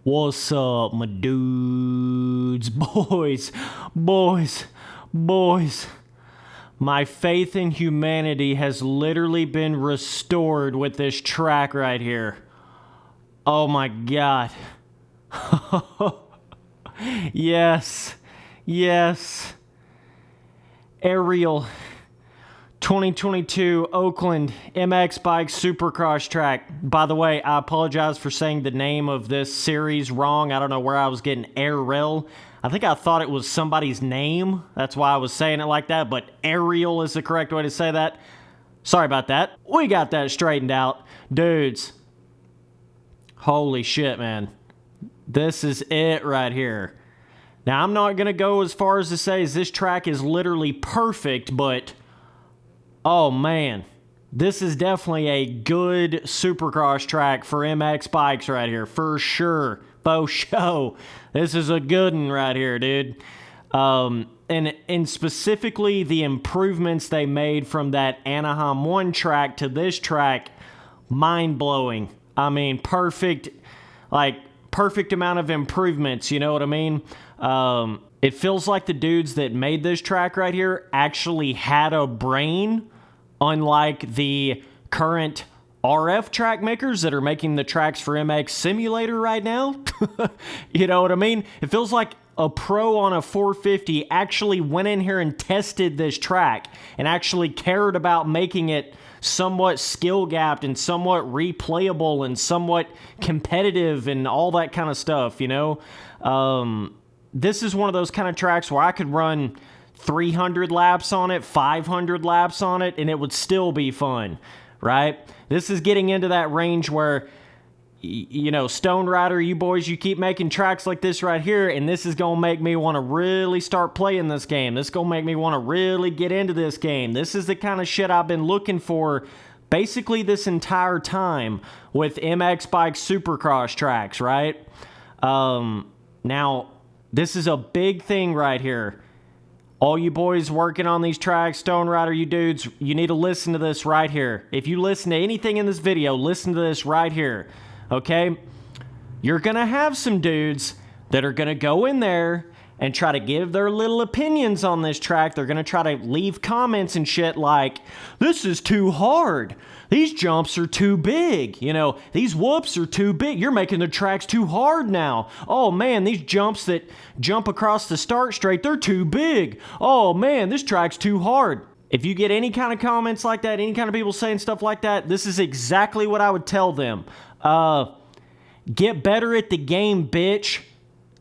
What's up, my dudes? Boys. My faith in humanity has literally been restored with this track right here. Oh my God. Yes. Aerial 2022 Oakland MX Bike Supercross track. By the way, I apologize for saying the name of this series wrong. I don't know where I was getting aerial. I think I thought it was somebody's name. That's why I was saying it like that, but aerial is the correct way to say that. Sorry about that. We got that straightened out. Dudes, holy shit, man. This is it right here. Now, I'm not going to go as far as to say this track is literally perfect, but oh man, this is definitely a good Supercross track for MX bikes right here, for sure. Faux show. This is a good one right here, dude. And specifically the improvements they made from that Anaheim 1 track to this track, mind-blowing. I mean, perfect amount of improvements, you know what I mean? It feels like the dudes that made this track right here actually had a brain, unlike the current RF track makers that are making the tracks for MX Simulator right now. You know what I mean? It feels like a pro on a 450 actually went in here and tested this track and actually cared about making it somewhat skill-gapped and somewhat replayable and somewhat competitive and all that kind of stuff, you know? This is one of those kind of tracks where I could run 300 laps on it, 500 laps on it, and it would still be fun, right? This is getting into that range where, you know, Stone Rider, you boys, you keep making tracks like this right here, and this is going to make me want to really start playing this game. This is going to make me want to really get into this game. This is the kind of shit I've been looking for basically this entire time with MX Bike Supercross tracks, right? Now, this is a big thing right here. All you boys working on these tracks, Stone Rider, you dudes, you need to listen to this right here. If you listen to anything in this video, listen to this right here, okay? You're going to have some dudes that are going to go in there and try to give their little opinions on this track. They're going to try to leave comments and shit like, this is too hard. These jumps are too big. You know, these whoops are too big. You're making the tracks too hard now. Oh man, these jumps that jump across the start straight, they're too big. Oh man, this track's too hard. If you get any kind of comments like that, any kind of people saying stuff like that, this is exactly what I would tell them. Get better at the game, bitch.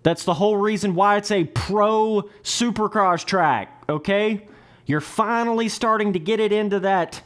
That's the whole reason why it's a pro Supercross track, okay? You're finally starting to get it into that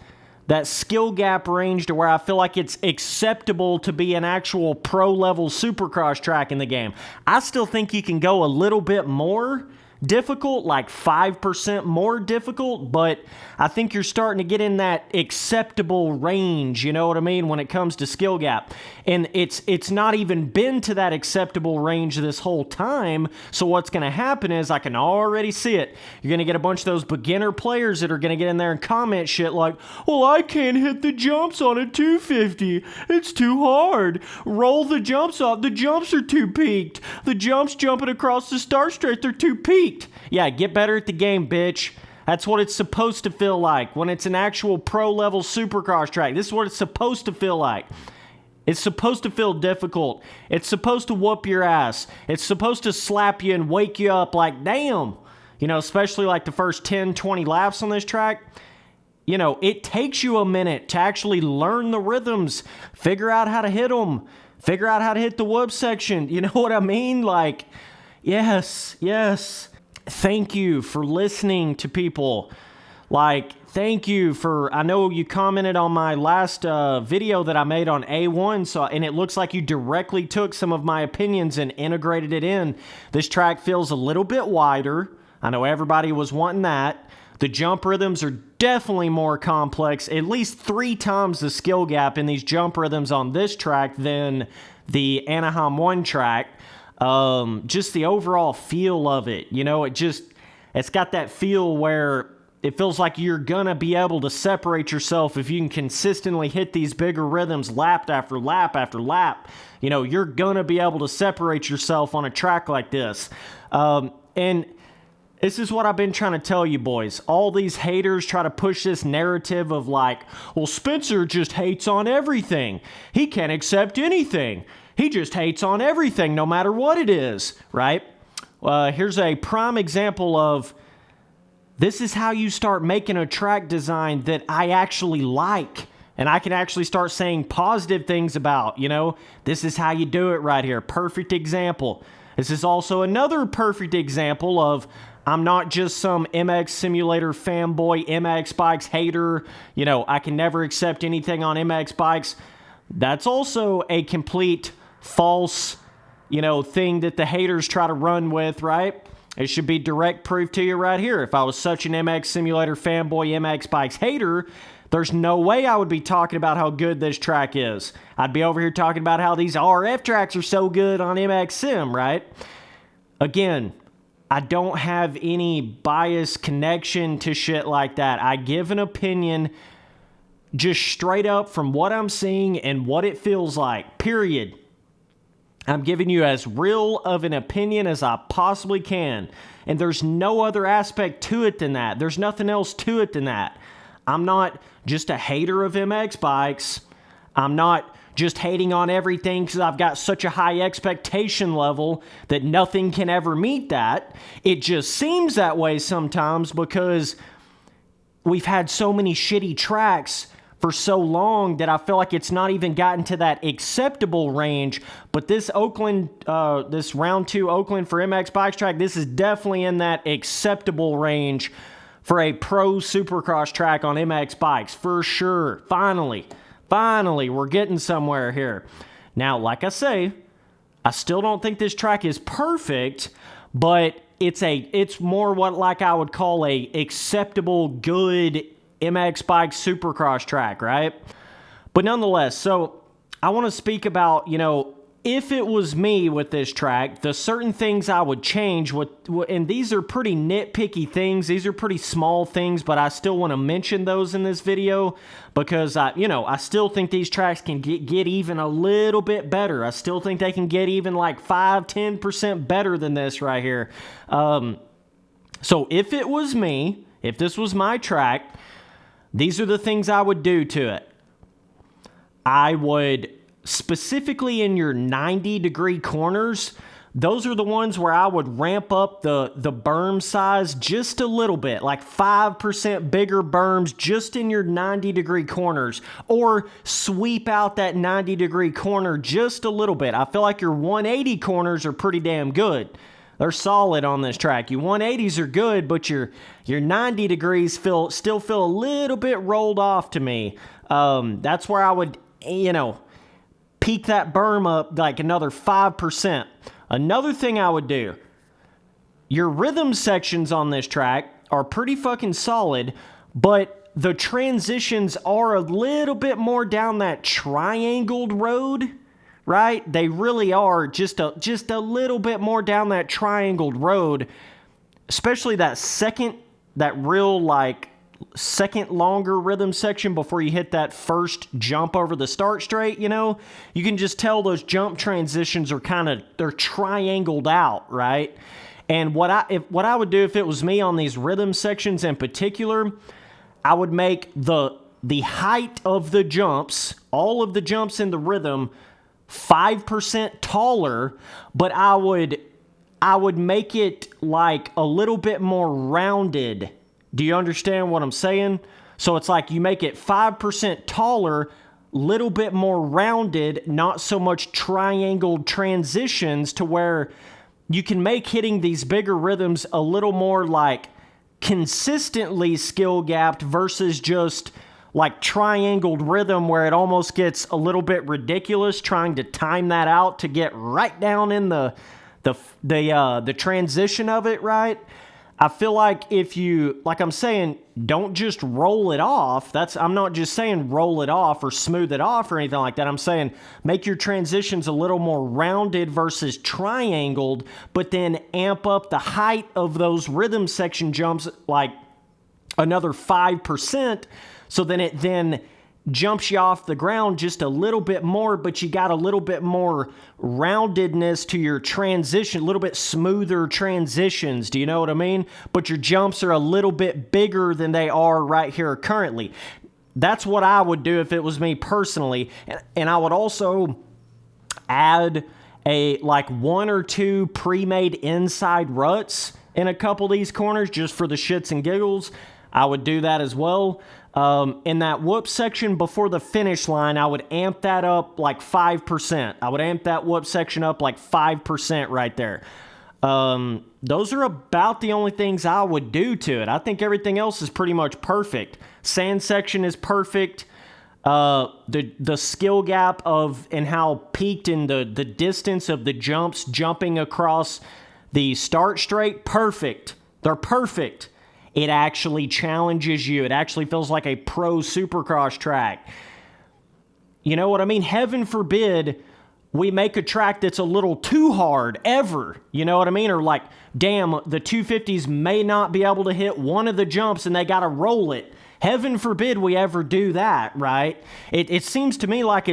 skill gap range to where I feel like it's acceptable to be an actual pro-level Supercross track in the game. I still think you can go a little bit more difficult, like 5% more difficult, but I think you're starting to get in that acceptable range, you know what I mean, when it comes to skill gap. And it's not even been to that acceptable range this whole time, so what's going to happen is, I can already see it, you're going to get a bunch of those beginner players that are going to get in there and comment shit like, well, I can't hit the jumps on a 250, it's too hard, roll the jumps off, the jumps are too peaked, the jumps jumping across the start straight, they're too peaked. Yeah, get better at the game, bitch. That's what it's supposed to feel like when it's an actual pro-level Supercross track. This is what it's supposed to feel like. It's supposed to feel difficult. It's supposed to whoop your ass. It's supposed to slap you and wake you up like, damn. You know, especially like the first 10, 20 laps on this track. You know, it takes you a minute to actually learn the rhythms, figure out how to hit them, figure out how to hit the whoop section. You know what I mean? Like, yes. Thank you for listening to people. Like, thank you for, I know you commented on my last video that I made on A1, and it looks like you directly took some of my opinions and integrated it in. This track feels a little bit wider. I know everybody was wanting that. The jump rhythms are definitely more complex, at least 3 times the skill gap in these jump rhythms on this track than the Anaheim 1 track. Just the overall feel of it, you know, it's got that feel where it feels like you're gonna be able to separate yourself if you can consistently hit these bigger rhythms lap after lap after lap. You know, you're gonna be able to separate yourself on a track like this. And this is what I've been trying to tell you boys. All these haters try to push this narrative of like, well, Spencer just hates on everything. He can't accept anything. He just hates on everything no matter what it is, right? Here's a prime example of this is how you start making a track design that I actually like and I can actually start saying positive things about, you know? This is how you do it right here. Perfect example. This is also another perfect example of I'm not just some MX Simulator fanboy, MX bikes hater. You know, I can never accept anything on MX bikes. That's also a complete false, you know, thing that the haters try to run with, right? It should be direct proof to you right here. If I was such an MX Simulator fanboy, MX bikes hater, there's no way I would be talking about how good this track is. I'd be over here talking about how these RF tracks are so good on MX Sim, right? Again, I don't have any bias connection to shit like that. I give an opinion just straight up from what I'm seeing and what it feels like, period. I'm giving you as real of an opinion as I possibly can. And there's no other aspect to it than that. There's nothing else to it than that. I'm not just a hater of MX bikes. I'm not just hating on everything because I've got such a high expectation level that nothing can ever meet that. It just seems that way sometimes because we've had so many shitty tracks for so long that I feel like it's not even gotten to that acceptable range. But this Oakland, this round 2 Oakland for MX Bikes track, this is definitely in that acceptable range for a pro Supercross track on MX bikes, for sure. Finally, we're getting somewhere here. Now, like I say, I still don't think this track is perfect, but it's more what like I would call a acceptable, good MX bike Supercross track, right? But nonetheless, so I want to speak about, you know, if it was me with this track, the certain things I would change, and these are pretty nitpicky things. These are pretty small things, but I still want to mention those in this video because, I still think these tracks can get even a little bit better. I still think they can get even like 5-10% better than this right here. So if it was me, if this was my track, these are the things I would do to it. I would, specifically in your 90-degree corners, those are the ones where I would ramp up the berm size just a little bit, like 5% bigger berms just in your 90-degree corners, or sweep out that 90-degree corner just a little bit. I feel like your 180 corners are pretty damn good. They're solid on this track. Your 180s are good, but your 90 degrees still feel a little bit rolled off to me. That's where I would, peak that berm up like another 5%. Another thing I would do, your rhythm sections on this track are pretty fucking solid, but the transitions are a little bit more down that triangled road. Right? They really are just a little bit more down that triangled road, especially that second longer rhythm section before you hit that first jump over the start straight, you can just tell those jump transitions are they're triangled out, right? And what I would do if it was me on these rhythm sections in particular, I would make the height of the jumps, all of the jumps in the rhythm, 5% taller, but I would make it like a little bit more rounded. Do you understand what I'm saying? So it's like you make it 5% taller, little bit more rounded, not so much triangled transitions, to where you can make hitting these bigger rhythms a little more like consistently skill gapped versus just like triangled rhythm where it almost gets a little bit ridiculous trying to time that out to get right down in the transition of it, right? I feel like if you, like I'm saying, don't just roll it off. I'm not just saying roll it off or smooth it off or anything like that. I'm saying make your transitions a little more rounded versus triangled, but then amp up the height of those rhythm section jumps like another 5%. So then it then jumps you off the ground just a little bit more, but you got a little bit more roundedness to your transition, a little bit smoother transitions. Do you know what I mean? But your jumps are a little bit bigger than they are right here currently. That's what I would do if it was me personally. And I would also add like 1 or 2 pre-made inside ruts in a couple of these corners just for the shits and giggles. I would do that as well. In that whoop section before the finish line, I would amp that up like 5%. I would amp that whoop section up like 5% right there. Those are about the only things I would do to it. I think everything else is pretty much perfect. Sand section is perfect. The skill gap of and how peaked in the distance of the jumps jumping across the start straight, perfect. They're perfect. It actually challenges you. It actually feels like a pro supercross track. You know what I mean? Heaven forbid we make a track that's a little too hard ever. You know what I mean? Or like, damn, the 250s may not be able to hit one of the jumps and they got to roll it. Heaven forbid we ever do that, right? It seems to me like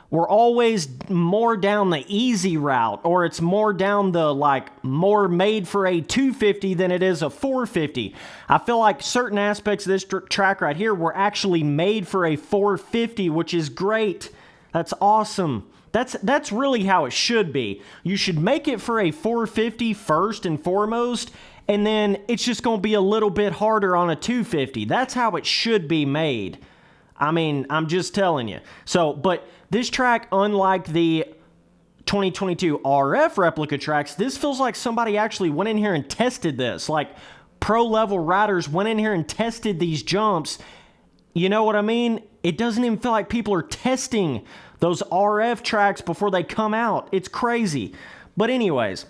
we're always more down the easy route, or it's more down the like more made for a 250 than it is a 450. I feel like certain aspects of this track right here were actually made for a 450, which is great. That's awesome. That's really how it should be. You should make it for a 450 first and foremost, and then it's just going to be a little bit harder on a 250. That's how it should be made. I mean, I'm just telling you. So, but this track, unlike the 2022 RF replica tracks, this feels like somebody actually went in here and tested this. Like, pro-level riders went in here and tested these jumps. You know what I mean? It doesn't even feel like people are testing those RF tracks before they come out. It's crazy. But anyways,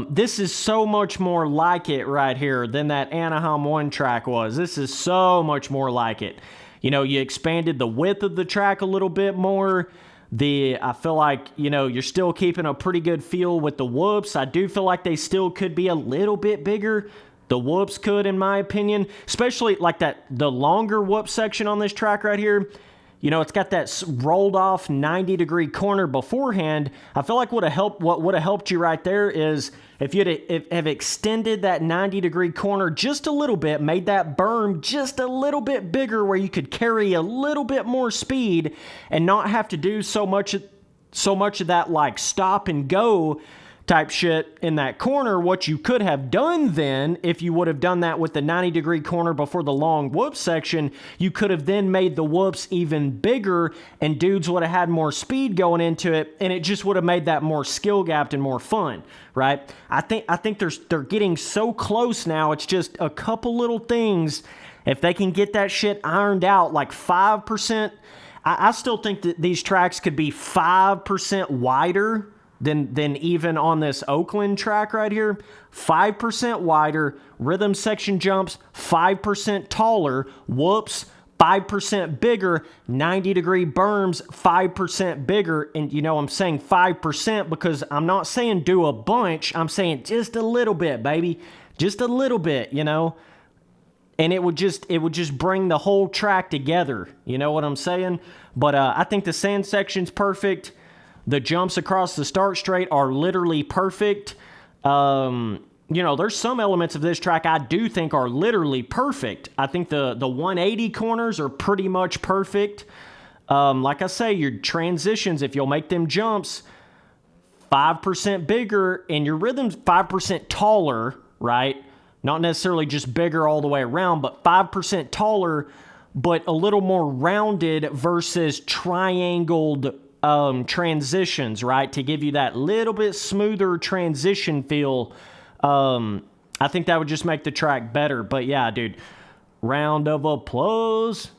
this is so much more like it right here than that Anaheim 1 track was. This is so much more like it. You know, you expanded the width of the track a little bit more. I feel like, you know, you're still keeping a pretty good feel with the whoops. I do feel like they still could be a little bit bigger. The whoops could, in my opinion, especially like the longer whoop section on this track right here. You know, it's got that rolled off 90-degree corner beforehand. I feel like what would have helped you right there is if you'd have extended that 90-degree corner just a little bit, made that berm just a little bit bigger where you could carry a little bit more speed and not have to do so much of that like stop and go type shit in that corner. What you could have done then, if you would have done that with the 90-degree corner before the long whoop section, you could have then made the whoops even bigger and dudes would have had more speed going into it, and it just would have made that more skill gapped and more fun, right? I think they're getting so close now. It's just a couple little things. If they can get that shit ironed out, like 5%, I still think that these tracks could be 5% wider than even on this Oakland track right here. 5% wider, rhythm section jumps 5% taller, whoops 5% bigger, 90-degree berms 5% bigger. And you know, I'm saying 5% because I'm not saying do a bunch. I'm saying just a little bit, baby. Just a little bit, you know. And it would just bring the whole track together. You know what I'm saying? But I think the sand section's perfect. The jumps across the start straight are literally perfect. You know, there's some elements of this track I do think are literally perfect. I think the 180 corners are pretty much perfect. Like I say, your transitions, if you'll make them jumps 5% bigger and your rhythms 5% taller, right? Not necessarily just bigger all the way around, but 5% taller, but a little more rounded versus triangled transitions, right? To give you that little bit smoother transition feel. I think that would just make the track better. But yeah, dude, round of applause.